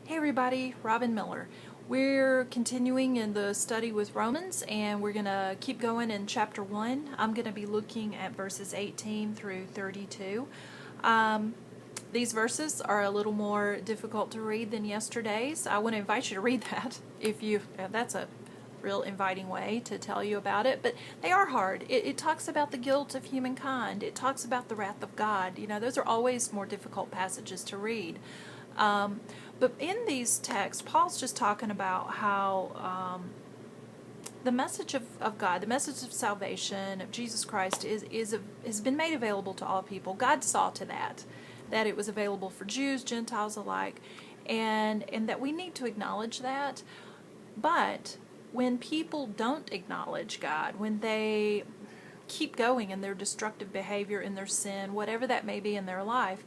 Hey everybody, Robin Miller. We're continuing in the study with Romans and we're going to keep going in chapter 1. I'm going to be looking at verses 18 through 32. These verses are a little more difficult to read than yesterday's. I want to invite you to read that if you, that's a real inviting way to tell you about it, but they are hard. It talks about the guilt of humankind. It talks about the wrath of God. You know, those are always more difficult passages to read. But in these texts, Paul's just talking about how the message of God, the message of salvation, of Jesus Christ, has been made available to all people. God saw to that it was available for Jews, Gentiles alike, and that we need to acknowledge that. But when people don't acknowledge God, when they keep going in their destructive behavior, in their sin, whatever that may be in their life,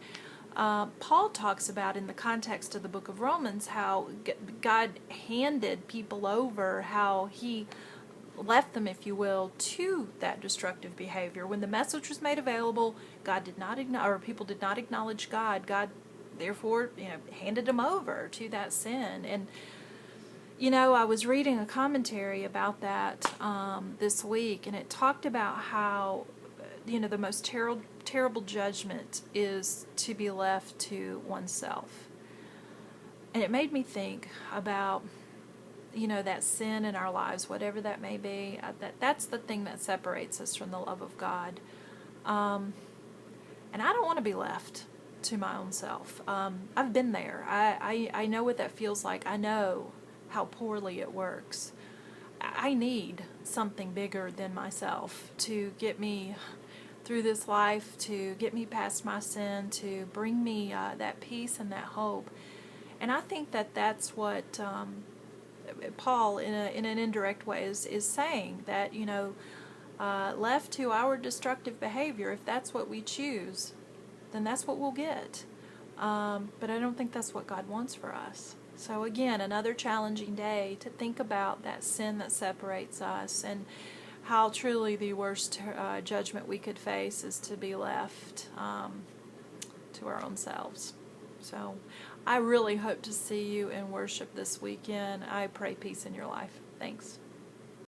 Paul talks about in the context of the book of Romans how God handed people over, how he left them, if you will, to that destructive behavior. When the message was made available, God did not or people did not acknowledge God. God, therefore, handed them over to that sin. And I was reading a commentary about that this week, and it talked about how the most terrible judgment is to be left to oneself. And it made me think about, that sin in our lives, whatever that may be, that's the thing that separates us from the love of God. And I don't want to be left to my own self. I've been there. I know what that feels like. I know how poorly it works. I need something bigger than myself to get me through this life, to get me past my sin, to bring me that peace and that hope. And I think that that's what Paul, in an indirect way, is saying, that left to our destructive behavior, if that's what we choose, then that's what we'll get. But I don't think that's what God wants for us. So again, another challenging day to think about that sin that separates us, and how truly the worst judgment we could face is to be left to our own selves. So I really hope to see you in worship this weekend. I pray peace in your life. Thanks.